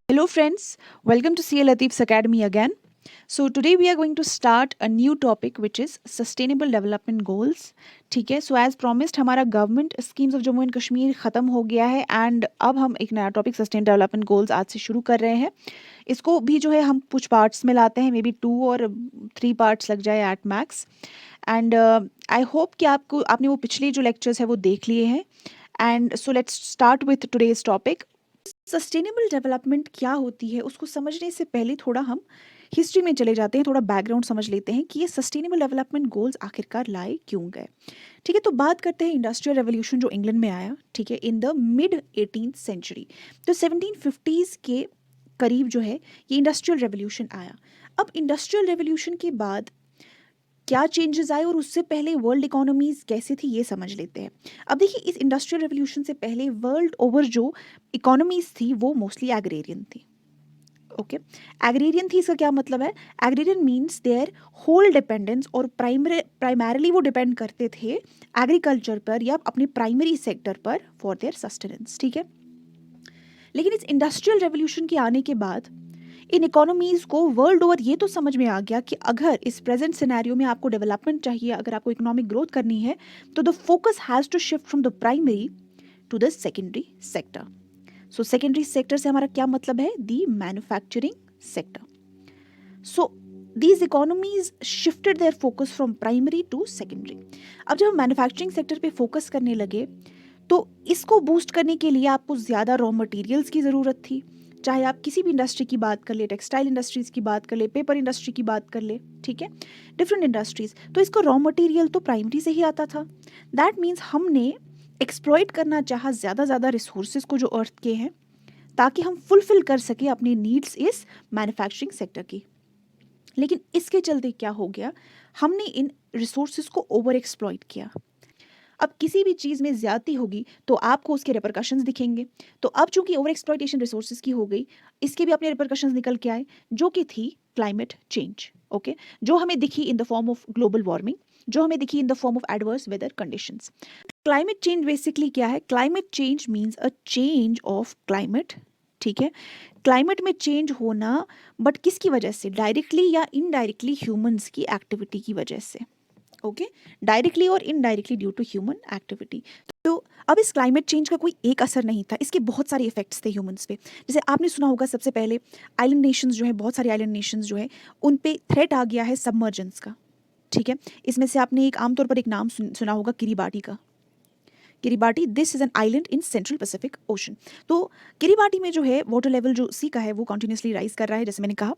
Hello, friends. Welcome to CA Latif's Academy again. So, today we are going to start a new topic which is Sustainable Development Goals. ठीक है, so as promised हमारा government schemes of Jammu and Kashmir ख़त्म हो गया है and अब हम एक नया टॉपिक सस्टेन डेवलपमेंट गोल्स आज से शुरू कर रहे हैं. इसको भी जो है हम कुछ पार्ट्स में लाते हैं, मे बी 2 और 3 पार्ट्स लग जाए at max. And I hope कि आपने वो पिछले जो लेक्चर्स है वो देख लिए हैं. And so let's start with today's topic. Sustainable development क्या होती है उसको समझने से पहले थोड़ा हम हिस्ट्री में चले जाते हैं, थोड़ा बैकग्राउंड समझ लेते हैं कि ये सस्टेनेबल डेवलपमेंट गोल्स आखिरकार लाए क्यों गए. ठीक है, तो बात करते हैं इंडस्ट्रियल रेवोल्यूशन जो इंग्लैंड में आया. ठीक है, in the mid 18th century. तो 1750s के करीब जो है ये इंडस्ट्रियल रेवोल्यूशन आया. अब इंडस्ट्रियल रेवोल्यूशन के बाद क्या चेंजेस आए और उससे पहले वर्ल्ड इकोनॉमीज कैसे थी ये समझ लेते हैं. अब देखिए, इस इंडस्ट्रियल रेवोल्यूशन से पहले वर्ल्ड ओवर जो इकोनॉमीज थी वो मोस्टली एग्रेरियन थी. ओके, एग्रेरियन थी, इसका क्या मतलब है? Agrarian means their whole dependence, और प्राइमरली वो डिपेंड करते थे एग्रीकल्चर पर या अपने प्राइमरी सेक्टर पर फॉर देयर सस्टेनेंस. ठीक है, लेकिन इस इंडस्ट्रियल रेवोल्यूशन के आने के बाद इन इकोनॉमीज को वर्ल्ड ओवर ये तो समझ में आ गया कि अगर इस प्रेजेंट सिनेरियो में आपको डेवलपमेंट चाहिए, अगर आपको इकोनॉमिक ग्रोथ करनी है, तो the focus has to shift from the primary to the secondary sector. So secondary sector से हमारा क्या मतलब है? The manufacturing sector. So these economies shifted their focus from primary to secondary. अब जब हम मैन्युफैक्चरिंग सेक्टर पे फोकस करने लगे तो इसको बूस्ट करने के लिए आपको ज़्यादा रॉ मटेरियल्स की ज़रूरत थी. चाहे आप किसी भी इंडस्ट्री की बात कर ले, टेक्सटाइल इंडस्ट्रीज़ की बात कर ले, पेपर इंडस्ट्री की बात कर ले, ठीक है, डिफरेंट इंडस्ट्रीज़. तो इसको रॉ मटेरियल तो प्राइमरी से ही आता था. दैट मीन्स हमने एक्सप्लॉइट करना चाहा ज़्यादा रिसोर्सेज को जो अर्थ के हैं, ताकि हम फुलफिल कर सके अपनी नीड्स इस मैन्युफैक्चरिंग सेक्टर की. लेकिन इसके चलते क्या हो गया, हमने इन रिसोर्सेज को ओवर एक्सप्लॉइट किया. अब किसी भी चीज़ में ज़्यादती होगी तो आपको उसके रिपरकशंस दिखेंगे. तो अब चूंकि ओवर एक्सप्लॉइटेशन रिसोर्सेज की हो गई, इसके भी अपने रिपरकशंस निकल के आए, जो कि थी क्लाइमेट चेंज. ओके, जो हमें दिखी in the form of global warming, जो हमें दिखी in the form of adverse weather conditions. Climate change basically क्या है? Climate change means a change of climate. ठीक है, क्लाइमेट में चेंज होना, बट किसकी वजह से? डायरेक्टली या इनडायरेक्टली ह्यूमंस की एक्टिविटी की वजह से. ओके, डायरेक्टली और indirectly due to human activity. तो अब इस क्लाइमेट चेंज का कोई एक असर नहीं था, इसके बहुत सारे इफेक्ट्स थे ह्यूमंस पे. जैसे आपने सुना होगा, सबसे पहले आइलैंड नेशंस जो है, बहुत सारे आइलैंड नेशंस जो है, उन पे थ्रेट आ गया है सबमर्जेंस का. ठीक है, इसमें से आपने एक आमतौर पर एक नाम सुना होगा, किरिबाटी का. किरिबाटी, this is an island in central Pacific ocean. तो किरिबाटी में जो है वाटर लेवल जो सी का है वो कंटिन्यूसली राइज कर रहा है. जैसे मैंने कहा,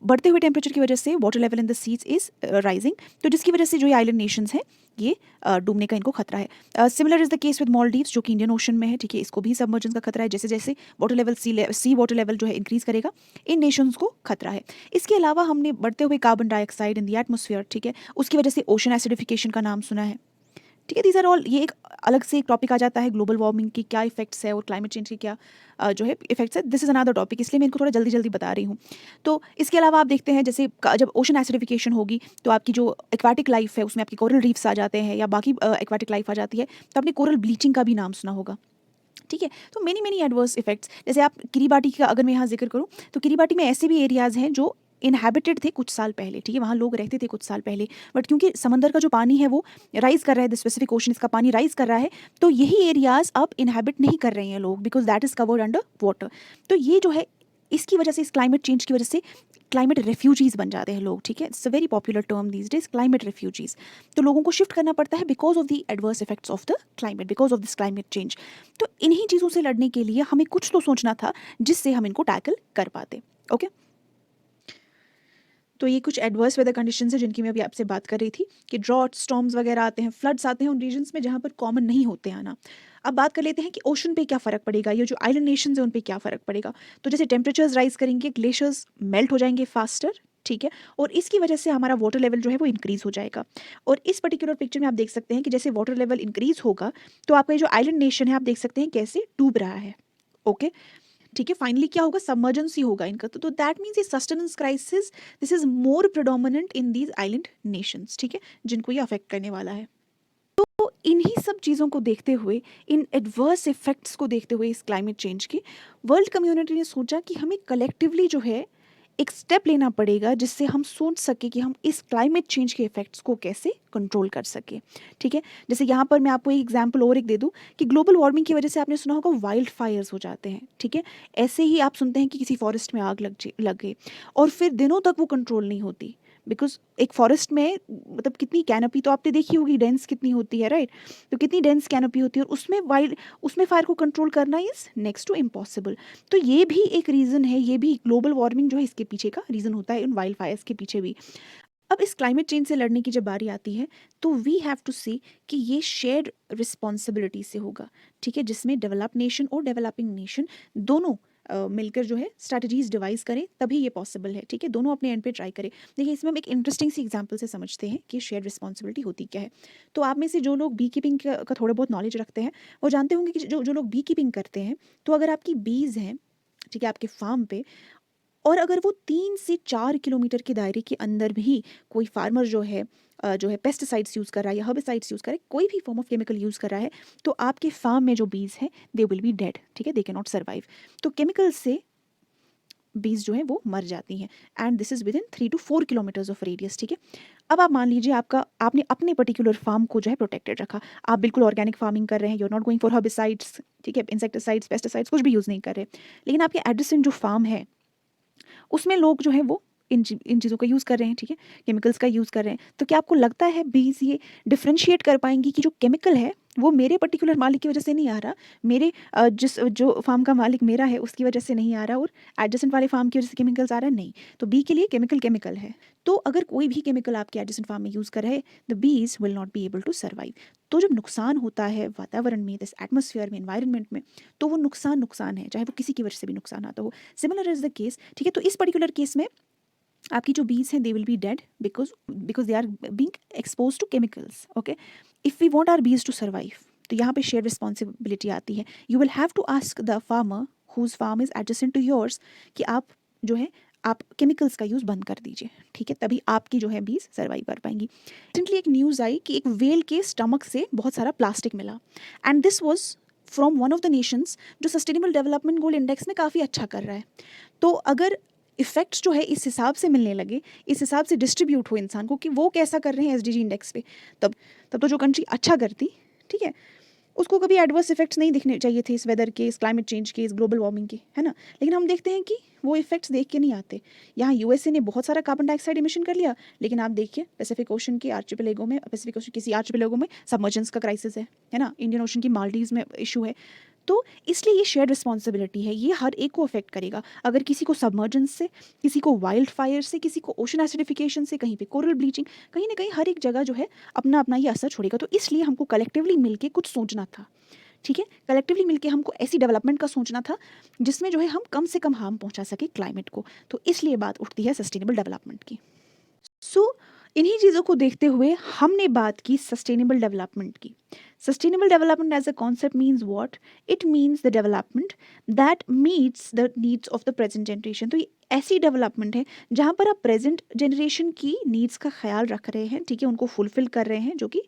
बढ़ते हुए टेम्परेचर की वजह से water level in the seas is rising, तो जिसकी वजह से जो ये आइलैंड नेशंस हैं ये डूबने का इनको खतरा है. Similar is the case with Maldives, जो कि इंडियन ओशन में है. ठीक है, इसको भी सबमर्जेंस का खतरा है. जैसे जैसे वाटर लेवल सी वाटर लेवल जो है इंक्रीज करेगा, इन नेशंस को खतरा है. इसके अलावा हमने बढ़ते हुए carbon dioxide in the atmosphere, ठीक है, उसकी वजह से ओशन एसिडिफिकेशन का नाम सुना है. ठीक है, दीज आर ऑल, ये एक अलग से एक टॉपिक आ जाता है, ग्लोबल वार्मिंग की क्या इफेक्ट्स है और क्लाइमेट चेंज के क्या जो है इफेक्ट्स है. दिस इज अनदर टॉपिक, इसलिए मैं इनको थोड़ा जल्दी बता रही हूँ. तो इसके अलावा आप देखते हैं, जैसे जब ओशन एसिडिफिकेशन होगी तो आपकी जो एक्वाटिक लाइफ है उसमें आपकी कोरल रीफ्स आ जाते हैं या बाकी एक्वाटिक लाइफ आ जाती है. तो आपने कोरल ब्लीचिंग का भी नाम सुना होगा. ठीक है, तो मेनी एडवर्स इफेक्ट्स. जैसे आप किरिबाटी का अगर मैं यहाँ जिक्र करूँ, तो किरिबाटी में ऐसे भी एरियाज़ हैं जो इनहैबिटेड थे कुछ साल पहले. ठीक है, वहाँ लोग रहते थे कुछ साल पहले, बट क्योंकि समंदर का जो पानी है वो राइज कर रहा है, द स्पेसिफिक ओशन, इसका पानी राइज कर रहा है, तो यही एरियाज अब इनहैबिट नहीं कर रहे हैं लोग, because that is covered under water. तो ये जो है, इसकी वजह से, इस क्लाइमेट चेंज की वजह से क्लाइमेट रेफ्यूजीज बन जाते हैं लोग. ठीक है, it's a very popular term these days, climate refugees. तो लोगों को शिफ्ट करना पड़ता है because of the adverse effects of the climate, because of this climate change. तो इन्हीं चीज़ों से लड़ने के लिए हमें कुछ तो सोचना था जिससे हम इनको टैकल कर पाते. ओके, तो ये कुछ एडवर्स वेदर कंडीशंस है जिनकी मैं अभी आपसे बात कर रही थी, कि ड्रॉट, स्टॉर्म्स वगैरह आते हैं, फ्लड्स आते हैं उन रीजन्स में जहाँ पर कॉमन नहीं होते हैं ना. अब बात कर लेते हैं कि ओशन पे क्या फ़र्क पड़ेगा, ये जो आइलैंड नेशंस हैं उन पे क्या फ़र्क पड़ेगा. तो जैसे टेम्परेचर्स राइज करेंगे, ग्लेशियर्स मेल्ट हो जाएंगे फास्टर. ठीक है, और इसकी वजह से हमारा वाटर लेवल जो है वो इंक्रीज़ हो जाएगा. और इस पर्टिकुलर पिक्चर में आप देख सकते हैं कि जैसे वाटर लेवल इंक्रीज़ होगा तो आपका जो आइलैंड नेशन है, आप देख सकते हैं कैसे डूब रहा है. ओके, ठीक है, फाइनली क्या होगा? सबमर्जेंसी होगा इनका. तो दैट मीन्स ये sustenance crisis, this is more predominant in these island Nations. ठीक है, जिनको ये अफेक्ट करने वाला है. तो इन्हीं सब चीज़ों को देखते हुए, इन एडवर्स इफेक्ट्स को देखते हुए इस क्लाइमेट चेंज के, वर्ल्ड कम्युनिटी ने सोचा कि हमें कलेक्टिवली जो है एक स्टेप लेना पड़ेगा जिससे हम सोच सके कि हम इस क्लाइमेट चेंज के इफेक्ट्स को कैसे कंट्रोल कर सके। ठीक है, जैसे यहाँ पर मैं आपको एक एग्जांपल और एक दे दूँ कि ग्लोबल वार्मिंग की वजह से आपने सुना होगा वाइल्ड फायर्स हो जाते हैं। ठीक है, ऐसे ही आप सुनते हैं कि किसी फॉरेस्ट में आग लग गई और फिर दिनों तक वो कंट्रोल नहीं होती, बिकॉज एक फॉरेस्ट में मतलब कितनी कैनोपी तो आपने देखी होगी, डेंस कितनी होती है, राइट? तो कितनी डेंस कैनोपी होती है और उसमें फायर को कंट्रोल करना इज नेक्स्ट टू इम्पॉसिबल। तो ये भी एक रीज़न है, ये भी ग्लोबल वार्मिंग जो है इसके पीछे का रीज़न होता है, इन वाइल्ड फायर्स के पीछे भी। अब इस क्लाइमेट चेंज से लड़ने की जब बारी आती है तो वी हैव टू सी कि ये शेयर्ड रिस्पॉन्सिबिलिटी से होगा। ठीक है, जिसमें डेवलप नेशन और डेवलपिंग नेशन दोनों मिलकर जो है स्ट्रैटेजीज डिवाइस करें, तभी ये पॉसिबल है। ठीक है, दोनों अपने एंड पे ट्राई करें। देखिए, इसमें हम एक इंटरेस्टिंग सी एग्जांपल से समझते हैं कि शेयर रिस्पॉन्सिबिलिटी होती क्या है। तो आप में से जो लोग बी कीपिंग का थोड़ा बहुत नॉलेज रखते हैं वो जानते होंगे कि जो जो लोग बी कीपिंग करते हैं, तो अगर आपकी बीज हैं, ठीक है, आपके फार्म पे, और अगर वो 3 से 4 किलोमीटर के दायरे के अंदर भी कोई फार्मर जो है पेस्टिसाइड्स यूज़ कर रहा है या हर्बिसाइड्स यूज़ कर रहा है, कोई भी फॉर्म ऑफ केमिकल यूज़ कर रहा है, तो आपके फार्म में जो बीज हैं दे विल बी डेड। ठीक है, दे कैन नॉट सर्वाइव। तो केमिकल से बीज जो है वो मर जाती हैं, and this is with in 3 to 4 kilometres of radius. ठीक है, अब आप मान लीजिए आपने अपने पर्टिकुलर फार्म को जो है प्रोटेक्टेड रखा, आप बिल्कुल ऑर्गेनिक फार्मिंग कर रहे हैं, you are not going for herbicides, ठीक है, इंसेक्टिसाइड्स, पेस्टिसाइड्स कुछ भी यूज़ नहीं कर रहे, लेकिन आपके एडजेसेंट जो फार्म है उसमें लोग जो है वो इन चीज़ों का यूज़ कर रहे हैं। ठीक है, केमिकल्स का यूज़ कर रहे हैं। तो क्या आपको लगता है बीज ये डिफ्रेंशिएट कर पाएंगी कि जो केमिकल है वो मेरे पर्टिकुलर मालिक की वजह से नहीं आ रहा, मेरे जो फार्म का मालिक मेरा है उसकी वजह से नहीं आ रहा, और एडजेसेंट वाले फार्म की वजह से केमिकल्स आ रहा है? नहीं। तो बी के लिए केमिकल है। तो अगर कोई भी केमिकल आपके एडजेसेंट फार्म में यूज़ कर रहे, the bees will not be able to survive. तो जब नुकसान होता है वातावरण में, दिस एटमोसफियर में, एनवायरनमेंट में, तो वो नुकसान है, चाहे वो किसी की वजह से भी नुकसान आता हो। Similar is the case. ठीक है, तो इस पर्टिकुलर केस में आपकी जो बीज हैं they will be dead because they are being expose to chemicals. Okay, if we want our bees to survive, तो यहाँ पे शेयर रिस्पॉन्सिबिलिटी आती है। You will have to ask the farmer whose farm is adjacent to yours कि आप जो है आप केमिकल्स का यूज़ बंद कर दीजिए। ठीक है, तभी आपकी जो है बीज सर्वाइव कर पाएंगी। रिसेंटली एक न्यूज़ आई कि एक वेल के स्टमक से बहुत सारा प्लास्टिक मिला, and this was from one of the Nations जो सस्टेनेबल डेवलपमेंट गोल इंडेक्स में काफ़ी अच्छा कर रहा है। तो अगर इफेक्ट्स जो है इस हिसाब से मिलने लगे, इस हिसाब से डिस्ट्रीब्यूट हो इंसान को कि वो कैसा कर रहे हैं एसडीजी इंडेक्स पे, तब तब तो जो कंट्री अच्छा करती, ठीक है, उसको कभी एडवर्स इफेक्ट्स नहीं दिखने चाहिए थे इस वेदर के, इस क्लाइमेट चेंज के, इस ग्लोबल वार्मिंग के, है ना? लेकिन हम देखते हैं कि वो इफेक्ट्स देख के नहीं आते। यहाँ यूएसए ने बहुत सारा कार्बन डाइऑक्साइड इमिशन कर लिया, लेकिन आप देखिए पैसिफिक ओशन के आर्चिपेलेगो में, पैसिफिक ओशन किसी आर्चिपेलेगो में सबमर्जेंस का क्राइसिस है ना? इंडियन ओशन की माल्दीव्स में इशू है। तो इसलिए ये शेयर्ड रिस्पॉन्सिबिलिटी है, ये हर एक को अफेक्ट करेगा। अगर किसी को सबमर्जेंस से, किसी को वाइल्ड फायर से, किसी को ओशन एसिडिफिकेशन से, कहीं पे कोरल ब्लीचिंग, कहीं ना कहीं हर एक जगह जो है अपना अपना ये असर छोड़ेगा। तो इसलिए हमको कलेक्टिवली मिलके कुछ सोचना था। ठीक है, कलेक्टिवली मिलके हमको ऐसी डेवलपमेंट का सोचना था जिसमें जो है हम कम से कम हार्म पहुंचा सके क्लाइमेट को। तो इसलिए बात उठती है सस्टेनेबल डेवलपमेंट की। सो इन्हीं चीज़ों को देखते हुए हमने बात की सस्टेनेबल डेवलपमेंट की। Sustainable development as a concept means what? It means the development that meets the needs of the present generation. तो ये ऐसी डेवलपमेंट है जहाँ पर आप प्रेजेंट जनरेशन की नीड्स का ख्याल रख रहे हैं, ठीक है, उनको फुलफिल कर रहे हैं, जो कि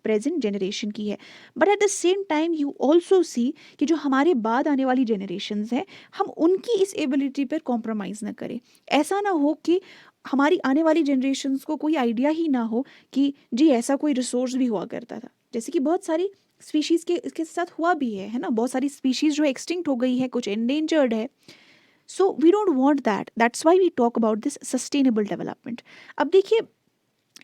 प्रेजेंट जनरेशन की है। But at the same time you also see कि जो हमारे बाद आने वाली जनरेशन्स हैं, हम उनकी इस एबिलिटी पर कॉम्प्रोमाइज़ ना करें। ऐसा ना हो कि हमारी आने वाली जनरेशन्स को कोई आइडिया ही ना हो कि जी ऐसा कोई रिसोर्स भी हुआ करता था, जैसे कि बहुत सारी स्पीशीज़ के इसके साथ हुआ भी है ना? बहुत सारी स्पीशीज़ जो एक्सटिंक्ट हो गई है, कुछ एंडेंजर्ड है। So we don't want that, that's why we talk about this sustainable development. अब देखिए,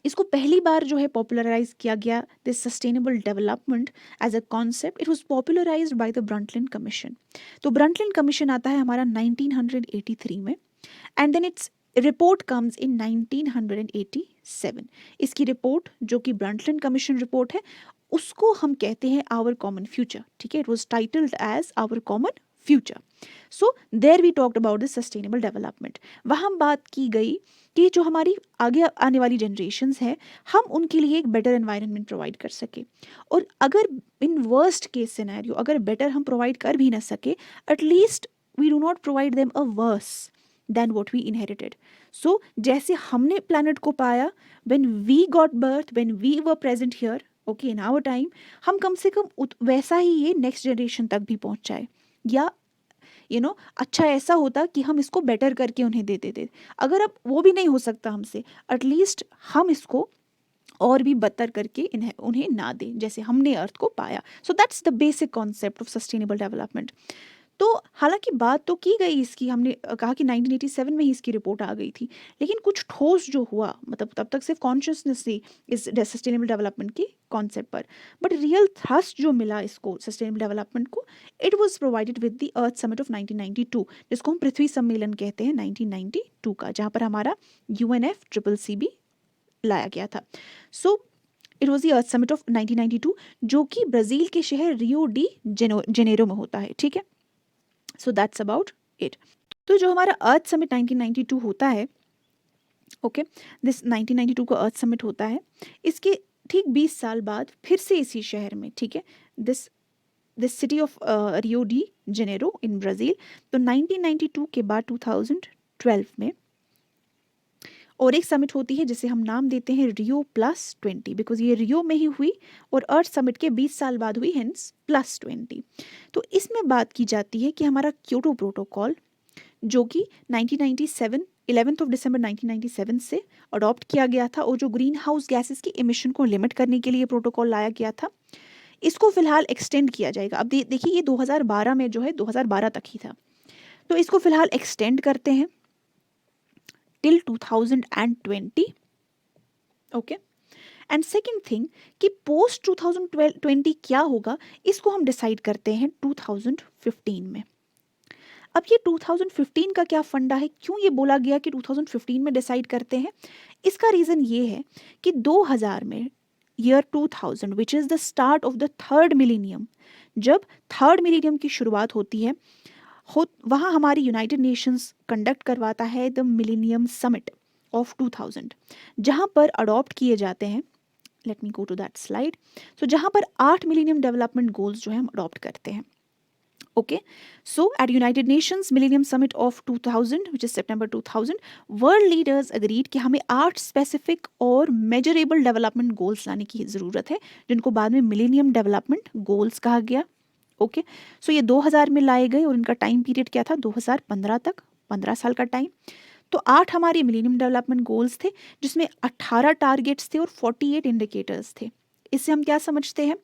इसको पहली बार जो है पॉपुलराइज किया गया, this sustainable development as a concept, it was popularized by the Brundtland commission. तो ब्रंटलिन कमीशन आता है हमारा 1983 में, and then its report comes in 1987। इसकी रिपोर्ट जो कि ब्रंटलिन कमीशन रिपोर्ट है, उसको हम कहते हैं आवर कॉमन फ्यूचर। ठीक है, it was titled as our common future. So there we talked about this sustainable development. वहाँ बात की गई कि जो हमारी आगे आने वाली जनरेशन्स हैं, हम उनके लिए एक बेटर एनवायरनमेंट प्रोवाइड कर सके, और अगर इन वर्स्ट केस सिनेरियो अगर बेटर हम प्रोवाइड कर भी ना सके, at least we do not provide them a worse than what we inherited. So जैसे हमने प्लानट को पाया, when we got birth, when we were present here, okay in our time, हम कम से कम वैसा ही ये नेक्स्ट जनरेशन तक भी पहुंच जाए, या अच्छा ऐसा होता कि हम इसको बेटर करके उन्हें दे देते। अगर अब वो भी नहीं हो सकता हमसे, एटलीस्ट हम इसको और भी बदतर करके इन्हें उन्हें ना दें जैसे हमने अर्थ को पाया। So that's the basic concept of sustainable development. तो हालांकि बात तो की गई इसकी, हमने कहा कि 1987 में ही इसकी रिपोर्ट आ गई थी, लेकिन कुछ ठोस जो हुआ, मतलब तब तक सिर्फ कॉन्शियसनेस थी इस सस्टेनेबल डेवलपमेंट के कॉन्सेप्ट पर, बट रियल थ्रस्ट जो मिला इसको सस्टेनेबल डेवलपमेंट को, it was provided with the earth summit of 1992, जिसको हम पृथ्वी सम्मेलन कहते हैं 1992 का, जहाँ पर हमारा UNFCCC भी लाया गया था। So it was the earth summit of 1992, जो कि ब्राज़ील के शहर रियो डी जेनेरो में होता है, ठीक है। सो दैट्स अबाउट इट। तो जो हमारा अर्थ समिट 1992 होता है, ओके, दिस 1992 का अर्थ समिट होता है, इसके ठीक 20 साल बाद फिर से इसी शहर में, ठीक है, this city of Rio de Janeiro in Brazil. तो 1992 के बाद 2012 में और एक समिट होती है जिसे हम नाम देते हैं Rio+20, बिकॉज ये रियो में ही हुई और अर्थ समिट के 20 साल बाद हुई, हेंस +20। तो इसमें बात की जाती है कि हमारा क्योटो प्रोटोकॉल, जो कि 1997 11 दिसंबर 1997 से अडॉप्ट किया गया था, और जो ग्रीन हाउस गैसेस की इमिशन को लिमिट करने के लिए प्रोटोकॉल लाया गया था, इसको फिलहाल एक्सटेंड किया जाएगा। अब देखिए ये 2012 में जो है 2012 तक ही था, तो इसको फिलहाल एक्सटेंड करते हैं till 2020, okay. And second thing कि पोस्ट 2020 क्या होगा, इसको हम डिसाइड करते हैं 2015 में। अब ये 2015 का क्या फंडा है, क्यों ये बोला गया कि 2015 में डिसाइड करते हैं? इसका रीज़न ये है कि 2000 में, year 2000 which is the start of the third millennium, जब थर्ड मिलीनियम की शुरुआत होती है, वहाँ हमारी यूनाइटेड नेशंस कंडक्ट करवाता है द मिलीनियम समिट ऑफ 2000, जहाँ पर अडॉप्ट किए जाते हैं, let me go to that slide, so जहाँ पर 8 मिलीनियम डेवलपमेंट गोल्स जो है हम अडॉप्ट करते हैं, okay. So at united nations millennium summit of 2000 which is September 2000, world leaders agreed कि हमें 8 स्पेसिफिक और मेजरेबल डेवलपमेंट गोल्स लाने की ज़रूरत है, जिनको बाद में मिलीनियम डेवलपमेंट गोल्स कहा गया, ओके। सो ये 2000 में लाए गए और इनका टाइम पीरियड क्या था, 2015 तक, 15 साल का टाइम। तो 8 हमारे मिलीनियम डेवलपमेंट गोल्स थे, जिसमें 18 टारगेट्स थे और 48 इंडिकेटर्स थे। इससे हम क्या समझते हैं,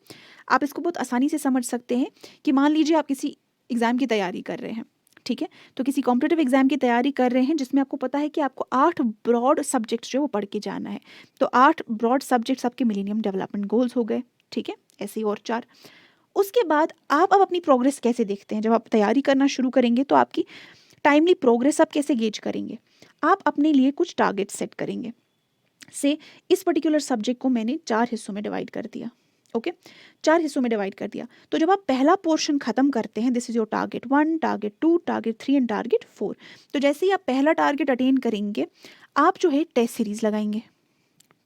आप इसको बहुत आसानी से समझ सकते हैं कि मान लीजिए आप किसी एग्ज़ाम की तैयारी कर रहे हैं, ठीक है, तो किसी कॉम्पिटिटिव एग्जाम की तैयारी कर रहे हैं जिसमें आपको पता है कि आपको 8 ब्रॉड सब्जेक्ट्स जो है वो पढ़ के जाना है, तो 8 ब्रॉड सब्जेक्ट्स आपके मिलीनियम डेवलपमेंट गोल्स हो गए, ठीक है, ऐसे ही और 4। उसके बाद आप अब अपनी प्रोग्रेस कैसे देखते हैं, जब आप तैयारी करना शुरू करेंगे तो आपकी टाइमली प्रोग्रेस आप कैसे गेज करेंगे, आप अपने लिए कुछ टारगेट सेट करेंगे। से इस पर्टिकुलर सब्जेक्ट को मैंने 4 हिस्सों में डिवाइड कर दिया, ओके, 4 हिस्सों में डिवाइड कर दिया। तो जब आप पहला पोर्शन खत्म करते हैं, this is your target 1, target 2, target 3 and target 4, तो जैसे ही आप पहला टारगेट अटेन करेंगे, आप जो है टेस्ट सीरीज लगाएंगे,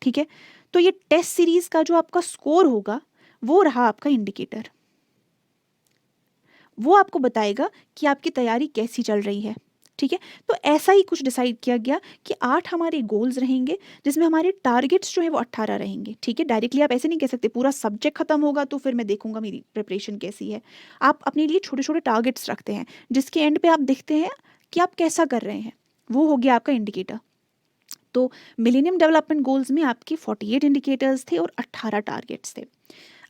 ठीक है। तो ये टेस्ट सीरीज का जो आपका स्कोर होगा वो रहा आपका इंडिकेटर, वो आपको बताएगा कि आपकी तैयारी कैसी चल रही है, ठीक है। तो ऐसा ही कुछ डिसाइड किया गया कि 8 हमारे गोल्स रहेंगे, जिसमें हमारे टारगेट्स जो है वो 18 रहेंगे, ठीक है। डायरेक्टली आप ऐसे नहीं कह सकते पूरा सब्जेक्ट खत्म होगा तो फिर मैं देखूंगा मेरी प्रिपरेशन कैसी है। आप अपने लिए छोटे छोटे टारगेट्स रखते हैं, जिसके एंड पे आप देखते हैं कि आप कैसा कर रहे हैं, वो हो गया आपका इंडिकेटर। तो मिलेनियम डेवलपमेंट गोल्स में आपके 48 इंडिकेटर्स थे और 18 टारगेट्स थे।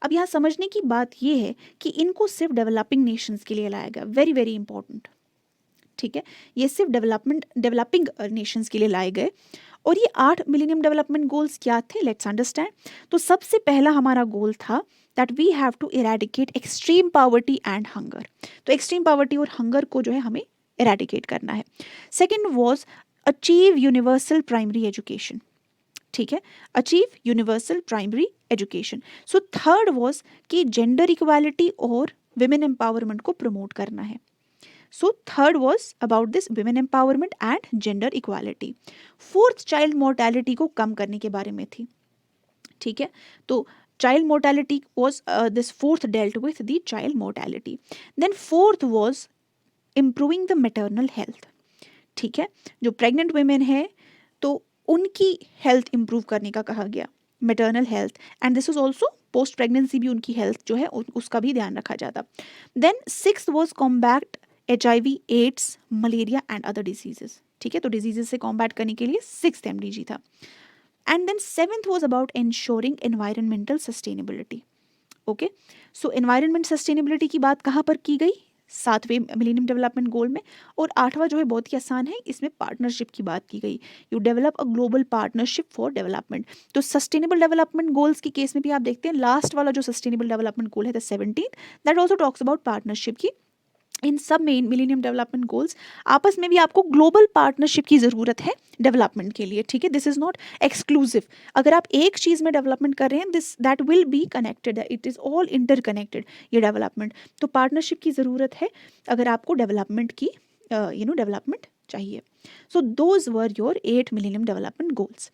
अब यहाँ समझने की बात ये है कि इनको सिर्फ डेवलपिंग नेशंस के लिए लाया गया, वेरी वेरी इंपॉर्टेंट, ठीक है, ये सिर्फ डेवलपिंग नेशंस के लिए लाए गए। और ये 8 मिलेनियम डेवलपमेंट गोल्स क्या थे, लेट्स अंडरस्टैंड। तो सबसे पहला हमारा गोल था that we have to eradicate extreme poverty and hunger, तो एक्सट्रीम पॉवर्टी और हंगर को जो है हमें इरेडिकेट करना है। Second was achieve universal primary education, ठीक है, achieve universal primary education. So third was कि जेंडर इक्वालिटी और विमेन एम्पावरमेंट को प्रमोट करना है। So third was about this women empowerment and gender equality. Fourth child mortality को कम करने के बारे में थी, ठीक है। तो child mortality was this fourth dealt with the child mortality. Then fourth was improving the maternal health, ठीक है, जो प्रेग्नेंट वुमेन है तो उनकी हेल्थ इंप्रूव करने का कहा गया, maternal health, and this is also post pregnancy भी उनकी हेल्थ जो है उसका भी ध्यान रखा जाता। Then 6th was combat HIV, AIDS, malaria and other diseases. ठीक है, तो डिजीजेस से कॉम्बैट करने के लिए 6th MDG था। And then 7th was about ensuring environmental sustainability. Okay, so environment sustainability की बात कहाँ पर की गई? 7वें मिलेनियम डेवलपमेंट गोल में। और 8वां जो है बहुत ही आसान है, इसमें पार्टनरशिप की बात की गई। You develop a global partnership for development. तो सस्टेनेबल डेवलपमेंट गोल्स की केस में भी आप देखते हैं लास्ट वाला जो सस्टेनेबल डेवलपमेंट गोल है the 17th, that also talks about partnership की। इन सब मेन मिलेनियम डेवलपमेंट गोल्स आपस में भी आपको ग्लोबल पार्टनरशिप की ज़रूरत है डेवलपमेंट के लिए। ठीक है, दिस इज़ नॉट एक्सक्लूसिव। अगर आप एक चीज़ में डेवलपमेंट कर रहे हैं, this that will be connected, it is all interconnected ये डेवलपमेंट। तो पार्टनरशिप की ज़रूरत है अगर आपको डेवलपमेंट की डेवलपमेंट चाहिए। So those were your 8 millennium development goals.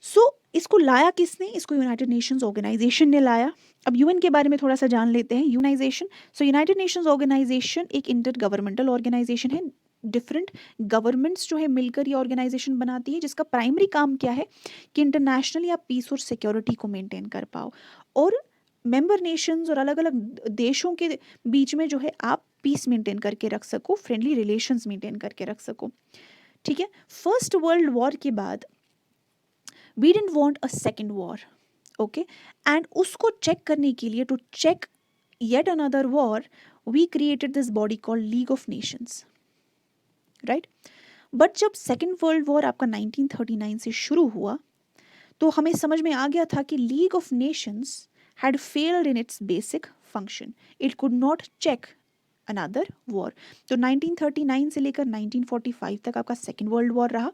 So इसको लाया किसने? इसको यूनाइटेड नेशंस ऑर्गेनाइजेशन ने लाया। अब यूएन के बारे में थोड़ा सा जान लेते हैं। यूनाइजेशन, सो यूनाइटेड नेशंस ऑर्गेनाइजेशन एक इंटर गवर्नमेंटल ऑर्गेनाइजेशन है। डिफरेंट गवर्नमेंट्स जो है मिलकर ये ऑर्गेनाइजेशन बनाती है, जिसका प्राइमरी काम क्या है कि इंटरनेशनली आप पीस और सिक्योरिटी को मेंटेन कर पाओ, और मेंबर नेशंस और अलग अलग देशों के बीच में जो है आप पीस मेंटेन करके रख सको, फ्रेंडली रिलेशंस मेंटेन करके रख सको। ठीक है, फर्स्ट वर्ल्ड वॉर के बाद we didn't want a second war, okay, and उसको चेक करने के लिए, to check yet another war, we created this body called League of Nations, right? But जब सेकेंड वर्ल्ड वॉर आपका 1939 से शुरू हुआ तो हमें समझ में आ गया था कि league of nations had failed in its basic function, it could not check another war. तो 1939 से लेकर 1945 तक आपका सेकेंड वर्ल्ड वॉर रहा।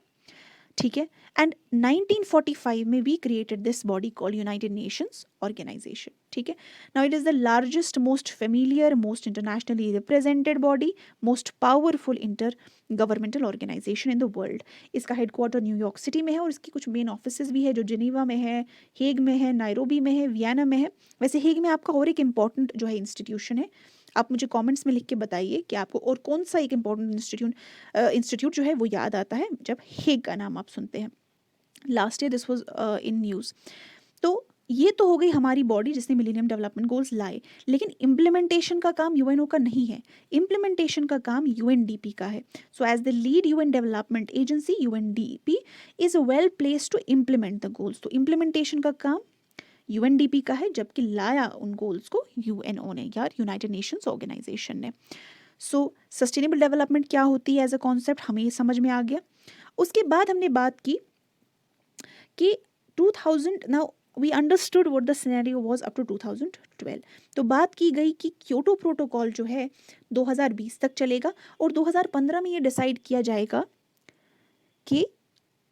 ठीक है, एंड 1945 में we created this body called united nations organisation. ठीक है, now it is the largest, most familiar, most internationally represented body, most powerful inter governmental organisation in the world. इसका headquarter New York city में है और इसकी कुछ main offices भी है जो जिनीवा में है, हेग में है, नायरोबी में है, वियना में है। वैसे हेग में आपका और एक इम्पॉर्टेंट जो है इंस्टीट्यूशन है, आप मुझे कमेंट्स में लिख के बताइए कि आपको और कौन सा एक इम्पॉर्टेंट इंस्टीट्यूट जो है वो याद आता है जब हेग का नाम आप सुनते हैं। Last year this was in news. तो ये तो हो गई हमारी बॉडी जिसने मिलेनियम डेवलपमेंट गोल्स लाए, लेकिन इम्प्लीमेंटेशन का काम यूएनओ का नहीं है, इम्प्लीमेंटेशन का काम यूएनडीपी का है। So as the lead UN development agency, UNDP is well placed to implement the goals. तो इम्प्लीमेंटेशन का काम यूएनडीपी का है, जबकि लाया उन गोल्स को यूएनओ ने या यूनाइटेड नेशंस ऑर्गेनाइजेशन ने। सो सस्टेनेबल डेवलपमेंट क्या होती है एज अ कॉन्सेप्ट हमें ये समझ में आ गया। उसके बाद हमने बात की कि 2000, now we understood what the scenario was up to 2012। तो बात की गई कि क्योटो प्रोटोकॉल जो है 2020 तक चलेगा और 2015 में ये डिसाइड किया जाएगा कि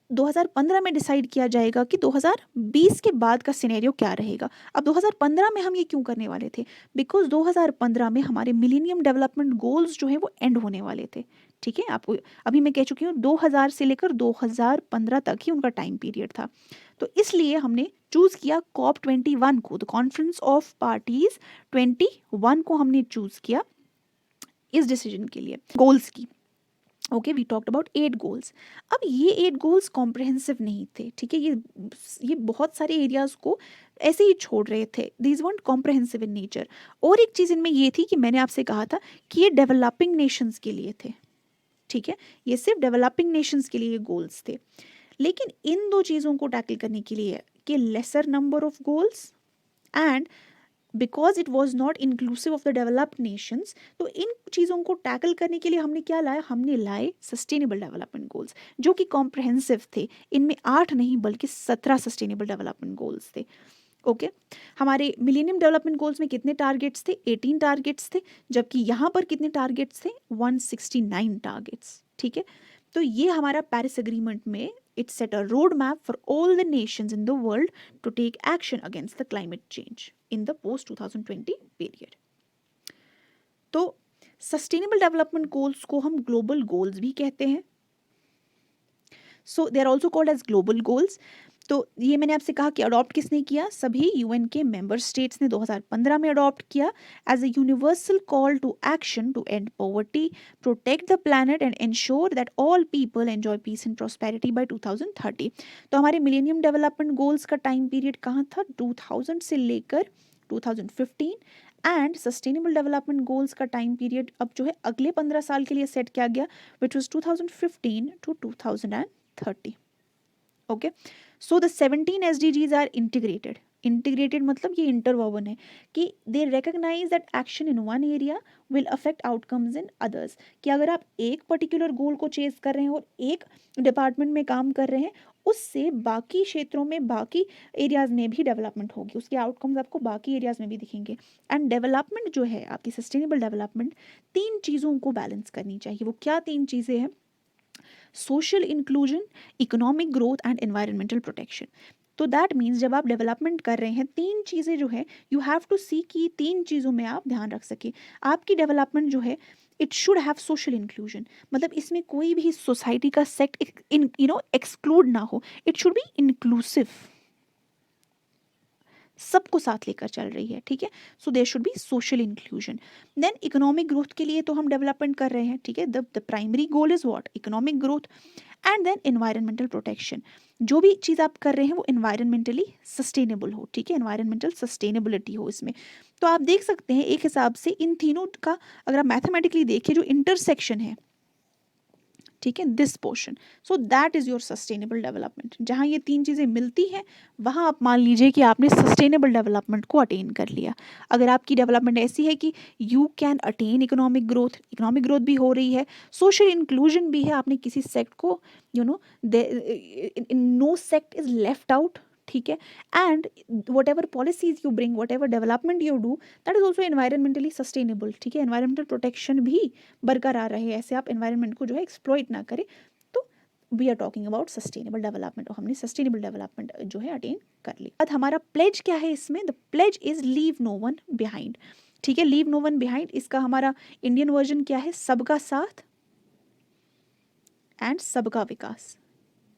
2015 में डिसाइड किया जाएगा कि 2020 के बाद का सिनेरियो क्या रहेगा। अब 2015 में हम ये क्यों करने वाले थे? बिकॉज 2015 में हमारे मिलेनियम डेवलपमेंट गोल्स जो हैं वो एंड होने वाले थे। ठीक है, आपको अभी मैं कह चुकी हूँ 2000 से लेकर 2015 तक ही उनका टाइम पीरियड था। तो इसलिए हमने चूज़ किया COP21 को, द कॉन्फ्रेंस ऑफ पार्टीज 21 को हमने चूज़ किया इस डिसीजन के लिए, गोल्स की। Okay, we talked about 8 goals. अब ये 8 गोल्स कॉम्प्रहेंसिव नहीं थे। ठीक है, ये बहुत सारे एरियाज को ऐसे ही छोड़ रहे थे, these weren't comprehensive in nature. और एक चीज़ इनमें ये थी कि मैंने आपसे कहा था कि ये डेवलपिंग नेशंस के लिए थे। ठीक है, ये सिर्फ डेवलपिंग नेशंस के लिए गोल्स थे। लेकिन इन दो चीज़ों को टैकल करने के लिए कि laser number of goals and because it was not inclusive of the developed Nations, तो इन चीज़ों को टैकल करने के लिए हमने क्या लाया? हमने लाए सस्टेनेबल डेवलपमेंट गोल्स जो कि कॉम्प्रहेंसिव थे। इनमें 8 नहीं बल्कि 17 सस्टेनेबल डेवलपमेंट गोल्स थे। ओके, हमारे मिलेनियम डेवलपमेंट गोल्स में कितने टारगेट्स थे? 18 टारगेट्स थे, जबकि यहाँ पर कितने टारगेट्स थे? 169 टारगेट्स। ठीक है, तो ये हमारा पेरिस एग्रीमेंट में it set a roadmap for all the nations in the world to take action against the climate change in the post 2020 period. तो सस्टेनेबल डेवलपमेंट गोल्स को हम ग्लोबल गोल्स भी कहते हैं। So they are also called as global goals. तो ये मैंने आपसे कहा कि अडॉप्ट किसने किया, सभी यूएन के मेंबर स्टेट्स ने 2015 में अडॉप्ट किया as a universal call to action to end poverty, protect the planet and ensure that all people enjoy peace and prosperity by 2030। तो हमारे मिलेनियम डेवलपमेंट गोल्स का टाइम पीरियड कहाँ था, 2000 से लेकर 2015, एंड सस्टेनेबल डेवलपमेंट गोल्स का time period अब जो है अगले 15 साल के लिए सेट किया गया, which was 2015 to 2030। Okay, so the 17 SDGs are integrated. Integrated मतलब ये इंटरवोवन है कि they recognize that action in one area will affect outcomes in others, कि अगर आप एक पर्टिकुलर गोल को चेज कर रहे हैं और एक डिपार्टमेंट में काम कर रहे हैं, उससे बाकी क्षेत्रों में, बाकी एरियाज में भी डेवलपमेंट होगी, उसके आउटकम्स आपको बाकी एरियाज में भी दिखेंगे। एंड डेवलपमेंट जो है आपकी सस्टेनेबल डेवलपमेंट, तीन चीज़ों को बैलेंस करनी चाहिए। वो क्या तीन चीज़ें हैं, social inclusion, economic growth and environmental protection. तो दैट मीन्स जब आप डेवलपमेंट कर रहे हैं, तीन चीज़ें जो है यू हैव टू सी कि तीन चीज़ों में आप ध्यान रख सके। आपकी डेवलपमेंट जो है it should have social inclusion, मतलब इसमें कोई भी सोसाइटी का सेक्ट एक्सक्लूड ना हो, इट शुड बी इंक्लूसिव, सबको साथ लेकर चल रही है, ठीक है। So there should be social inclusion. Then economic growth के लिए तो हम डेवलपमेंट कर रहे हैं, ठीक है, the primary goal is what, economic growth. And then environmental protection, जो भी चीज़ आप कर रहे हैं वो एनवायरमेंटली सस्टेनेबल हो, ठीक है, एनवायरमेंटल सस्टेनेबिलिटी हो इसमें। तो आप देख सकते हैं एक हिसाब से इन तीनों का अगर आप मैथमेटिकली देखिए, जो इंटरसेक्शन है, ठीक है, this portion, so that is your sustainable development. जहाँ ये तीन चीज़ें मिलती हैं वहाँ आप मान लीजिए कि आपने सस्टेनेबल डेवलपमेंट को अटेन कर लिया। अगर आपकी डेवलपमेंट ऐसी है कि you can attain economic growth भी हो रही है, सोशल इंक्लूजन भी है, आपने किसी सेक्ट को no sect is left out, ठीक है, and whatever policies you bring, whatever development you do, that is also environmentally sustainable, ठीक है, एनवायरमेंटल प्रोटेक्शन भी बरकरार रहे, ऐसे आप एनवायरमेंट को जो है एक्सप्लॉइट ना करें। तो we are talking about sustainable development, और हमने सस्टेनेबल डेवलपमेंट जो है अटेन कर ली। अब हमारा प्लेज क्या है इसमें, the pledge is leave no one behind, ठीक है, लीव नो वन बिहाइंड, इसका हमारा इंडियन वर्जन क्या है, सबका साथ एंड सबका विकास,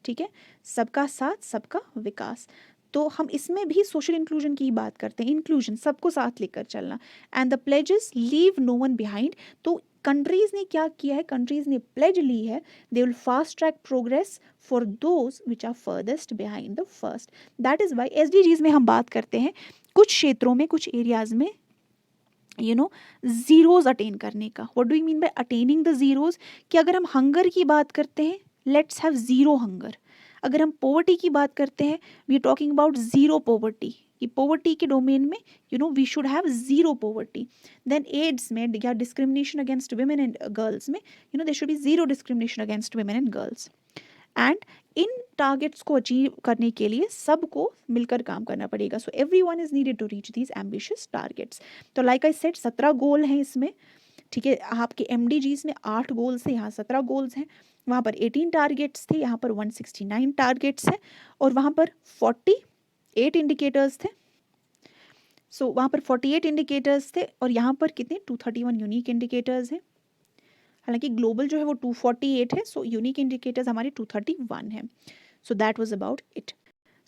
ठीक है, सबका साथ सबका विकास। तो हम इसमें भी सोशल इंक्लूजन की बात करते हैं, इंक्लूजन, सबको साथ लेकर चलना। And the pledges leave no one behind, तो कंट्रीज ने क्या किया है, कंट्रीज ने प्लेज ली है, they will fast track progress for those which are farthest behind the first. That is why SDGs में हम बात करते हैं कुछ क्षेत्रों में, कुछ एरियाज में जीरोज अटेन करने का। What do you mean bye attaining the zeros, कि अगर हम हंगर की बात करते हैं, लेट्स हैव जीरो हंगर। अगर हम पॉवर्टी की बात करते हैं, we are talking about zero poverty, कि पॉवर्टी के डोमेन में we should have zero poverty. Then AIDS में या discrimination against women and girls में there should be zero discrimination against women and girls. And इन टारगेट्स को achieve करने के लिए सबको मिलकर काम करना पड़ेगा। So everyone is needed to reach these ambitious targets. तो लाइक आई सेड 17 गोल हैं इसमें, ठीक है, आपके MDGs में 8 गोल्स हैं, यहाँ 17 गोल्स हैं, वहाँ पर 18 टारगेट्स थे, यहाँ पर 169 टारगेट्स हैं, और वहाँ पर 48 इंडिकेटर्स थे। सो वहाँ पर 48 इंडिकेटर्स थे, और यहाँ पर कितने 231 यूनिक इंडिकेटर्स हैं। हालांकि ग्लोबल जो है वो 248 है, सो यूनिक इंडिकेटर्स हमारे 231 है। So that was about it.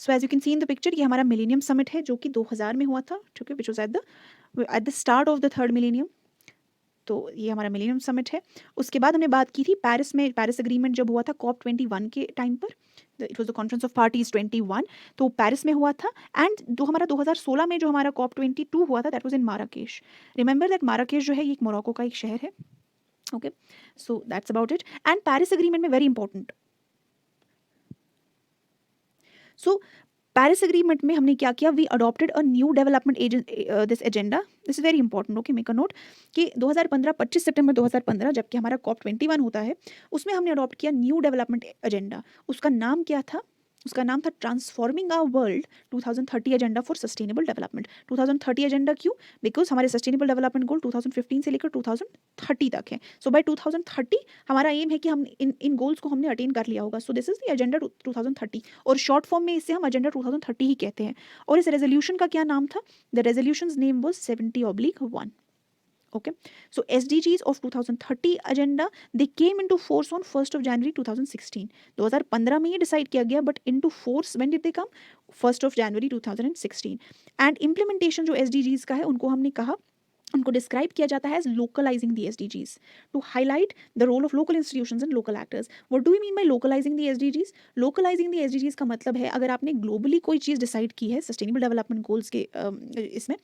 So as you can see in the picture, ये हमारा मिलेनियम समिट है जो कि 2000 में हुआ था, ठीक है, which was at the start of the third millennium. तो ये हमारा मिलेनियम समिट है। उसके बाद हमने बात की थी पेरिस में, पेरिस एग्रीमेंट जब हुआ था COP21 के टाइम पर, it was the conference of parties 21, तो पेरिस में हुआ था। एंड हमारा 2016 में जो हमारा COP22 हुआ था, that was in Marrakesh. Remember that Marrakesh जो है ये एक मोरक्को का एक शहर है। Okay, so that's about it. And Paris agreement में very important, so Paris agreement में हमने क्या किया, we adopted a new development this agenda, this is very important, okay, make a note, कि 2015 25 सितंबर 2015 जबकि हमारा COP21 होता है, उसमें हमने अडॉप्ट किया न्यू डेवलपमेंट एजेंडा। उसका नाम क्या था, उसका नाम था transforming our world 2030 agenda for sustainable development. 2030 agenda क्यों, बिकॉज हमारे सस्टेनेबल डेवलपमेंट गोल 2015 से लेकर 2030 तक है। सो बाय 2030 हमारा एम है कि हम इन गोल्स को हमने अटेन कर लिया होगा। So this is the agenda 2030, और शॉर्ट फॉर्म में इसे हम एजेंडा 2030 ही कहते हैं। और इस रेजोल्यूशन का क्या नाम था, the resolution name was 70/1। Okay, so SDGs of 2030 agenda, they came into force on 1st of January 2016. 2015 में ये डिसाइड किया गया, but into force when did they come? 1st of January 2016. And implementation जो SDGs का है उनको हमने कहा, उनको डिस्क्राइब किया जाता है as localizing the SDGs to highlight the role of local institutions and local actors. What do you mean by localizing the SDGs? Localizing the SDGs का मतलब है, अगर आपने ग्लोबली कोई चीज़ डिसाइड की है सस्टेनेबल डेवलपमेंट गोल्स के इसमें,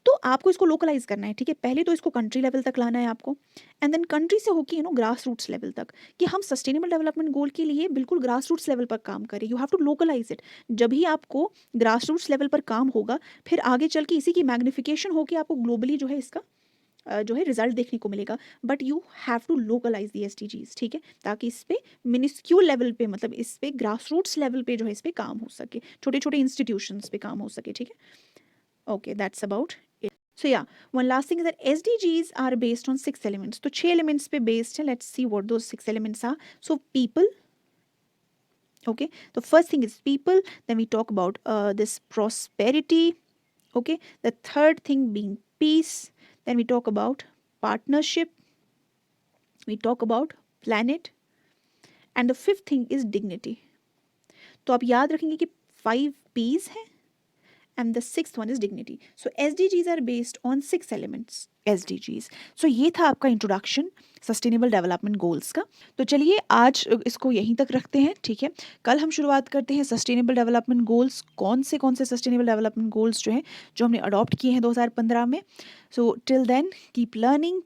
तो आपको इसको लोकलाइज करना है. ठीक है, पहले तो इसको कंट्री लेवल तक लाना है आपको, एंड देन कंट्री से होके ग्रास रूट्स लेवल तक, कि हम सस्टेनेबल डेवलपमेंट गोल के लिए बिल्कुल ग्रास रूट्स लेवल पर काम करें. You have to localise it. जब ही आपको ग्रास रूट्स लेवल पर काम होगा, फिर आगे चल के इसी की मैग्निफिकेशन होकर आपको ग्लोबली जो है इसका जो है रिजल्ट देखने को मिलेगा. But you have to localise the SDGs. ठीक है, ताकि इस पे मिनिस्क्यूल लेवल पे, मतलब इस पे ग्रास रूट्स लेवल पे जो है इस पे काम हो सके, छोटे छोटे इंस्टीट्यूशंस पे काम हो सके. ठीक है, okay, that's about it. So yeah, one last thing is that SDGs are based on 6 elements. तो 6 elements पे based है. Let's see what those 6 elements are. So people. Okay, the first thing is people. Then we talk about this prosperity. Okay, the third thing being peace. Then we talk about partnership. We talk about planet. And the fifth thing is dignity. तो आप याद रखेंगे कि 5 P's हैं, and the sixth one is dignity. So SDGs are based on 6 elements. SDGs. So ये था आपका introduction sustainable development goals का. तो चलिए आज इसको यहीं तक रखते हैं. ठीक है, कल हम शुरुआत करते हैं सस्टेनेबल डेवलपमेंट गोल्स, कौन से सस्टेनेबल डेवलपमेंट गोल्स जो हैं जो हमने अडॉप्ट किए हैं 2015 में. So till then keep learning.